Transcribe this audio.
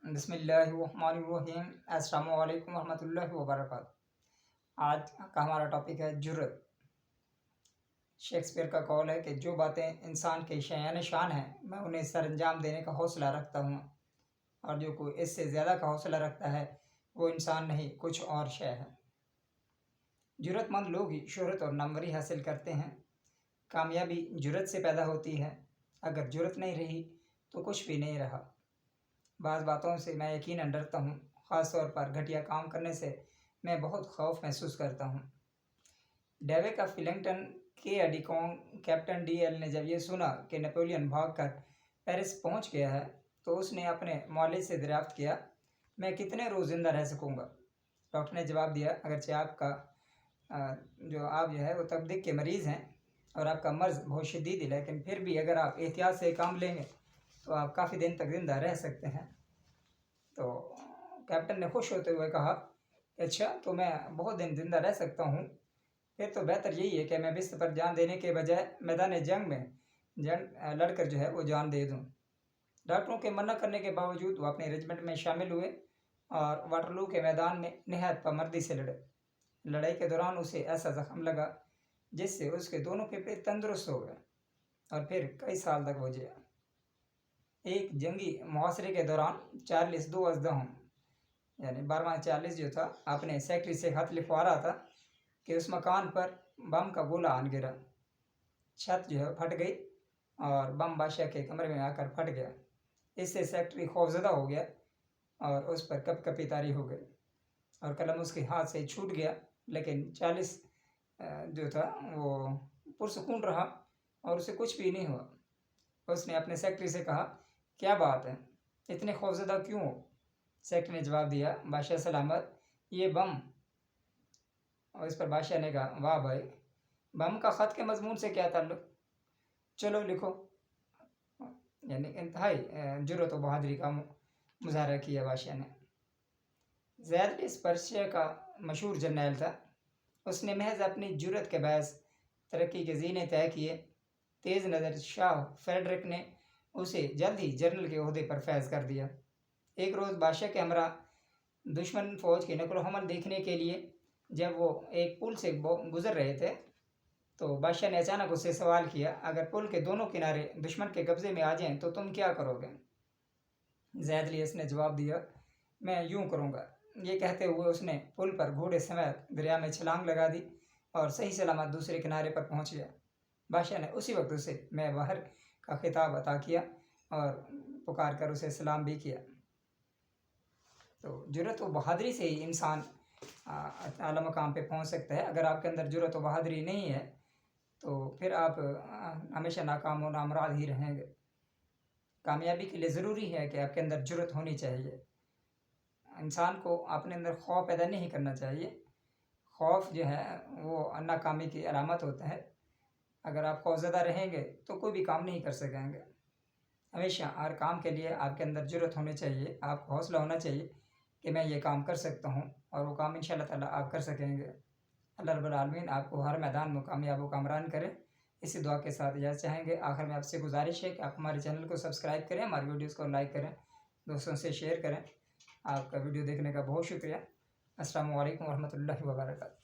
बिस्मिल्लाहिर्रहमानिर्रहीम। अस्सलामु अलैकुम वरहमतुल्लाहि वबरकातुहू। आज का हमारा टॉपिक है जुर्रत। शेक्सपियर का कौल है कि जो बातें इंसान के शयान शान हैं, मैं उन्हें सर अंजाम देने का हौसला रखता हूँ, और जो कोई इससे ज़्यादा का हौसला रखता है वो इंसान नहीं कुछ और शय है। जुर्रतमंद लोग ही शोहरत और नामवरी हासिल करते हैं। कामयाबी जुर्रत से पैदा होती है। अगर जुर्रत नहीं रही तो कुछ भी नहीं रहा। बाज़ बातों से मैं यकीनन डरता हूँ, ख़ास तौर पर घटिया काम करने से मैं बहुत खौफ महसूस करता हूँ। डेविड ऑफ विलिंगटन के एडिकोंग कैप्टन DL ने जब ये सुना कि नेपोलियन भागकर पेरिस पहुँच गया है तो उसने अपने मौलिक से दरियाफ्त किया, मैं कितने रोज़ ज़िंदा रह सकूँगा। डॉक्टर ने जवाब दिया, अगरचे आपका आप जो है वो तबदिक के मरीज़ हैं और आपका मर्ज़ बहुत शदीद है, लेकिन फिर भी अगर आप एहतियात से काम लेंगे तो आप काफ़ी दिन तक ज़िंदा रह सकते हैं। तो कैप्टन ने खुश होते हुए कहा, अच्छा तो मैं बहुत दिन ज़िंदा रह सकता हूँ, फिर तो बेहतर यही है कि मैं बिस्तर पर जान देने के बजाय मैदान जंग में लड़कर जो है वो जान दे दूँ। डॉक्टरों के मना करने के बावजूद वो अपने रेजिमेंट में शामिल हुए और वाटरलू के मैदान में नहायत पामर्दी से लड़े। लड़ाई के दौरान उसे ऐसा जख्म लगा जिससे उसके दोनों फेफड़े तंदुरुस्त हो गए और फिर कई साल तक वो जिया। एक जंगी मुहासरे के दौरान चार्ल्स दो अजदहों यानी 12वां चार्ल्स जो था अपने सेक्रेटरी से खत लिखवा रहा था कि उस मकान पर बम का गोला आन गिरा। छत जो है फट गई और बम बादशाह के कमरे में आकर फट गया। इससे सेक्रेटरी खौफजदा हो गया और उस पर कपकपी तारी हो गई और कलम उसके हाथ से छूट गया, लेकिन चार्ल्स जो था वो पुरसुकून रहा और उसे कुछ भी नहीं हुआ। उसने अपने सेक्रेटरी से कहा, क्या बात है, इतने खौफजदा क्यों हो? सेक्रेटरी ने जवाब दिया, बादशाह सलामत, ये बम। और इस पर बादशाह ने कहा, वाह भाई, बम का ख़त के मजमून से क्या ताल्लुक, चलो लिखो। यानी इंतहाई जुर्रत व बहादुरी का मुजाहरा किया बादशाह ने। ज़ैद पर्शिया का मशहूर जर्नैल था। उसने महज अपनी जुर्रत के बायस तरक्की के ज़ीने तय किए। तेज़ नज़र शाह फेडरिक ने उसे जल्द ही जनरल के ओहदे पर फैज़ कर दिया। एक रोज़ बादशाह के हमरा दुश्मन फ़ौज की नकलो हमल देखने के लिए जब वो एक पुल से गुज़र रहे थे तो बादशाह ने अचानक उससे सवाल किया, अगर पुल के दोनों किनारे दुश्मन के कब्ज़े में आ जाएं तो तुम क्या करोगे? ज़ैद ने जवाब दिया, मैं यूँ करूँगा। ये कहते हुए उसने पुल पर घोड़े समेत दरिया में छलांग लगा दी और सही सलामत दूसरे किनारे पर पहुँच गया। बादशाह ने उसी वक्त उसे मैं बाहर का खिताब अता किया और पुकार कर उसे सलाम भी किया। तो जुर्रत व बहादुरी से ही इंसान आला मकाम पे पहुँच सकता है। अगर आपके अंदर जुर्रत व बहादुरी नहीं है तो फिर आप हमेशा नाकाम व नामराद ही रहेंगे। कामयाबी के लिए ज़रूरी है कि आपके अंदर जुर्रत होनी चाहिए। इंसान को अपने अंदर खौफ पैदा नहीं करना चाहिए। खौफ जो है वो नाकामी की अलामत होता है। अगर आप खौफज़दा रहेंगे तो कोई भी काम नहीं कर सकेंगे। हमेशा हर काम के लिए आपके अंदर जुर्रत होनी चाहिए, आपको हौसला होना चाहिए कि मैं ये काम कर सकता हूँ, और वो काम इंशाअल्लाह ताला आप कर सकेंगे। अल्लाह रब्बुल आलमीन आपको हर मैदान में कामयाब व कामरान करे। इसी दुआ के साथ इजाज़त चाहेंगे। आखिर में आपसे गुजारिश है कि आप हमारे चैनल को सब्सक्राइब करें, हमारी वीडियोज़ को लाइक करें, दोस्तों से शेयर करें। आपका वीडियो देखने का बहुत शुक्रिया। अस्सलामु अलैकुम वरहमतुल्लाहि वबरकातुहू।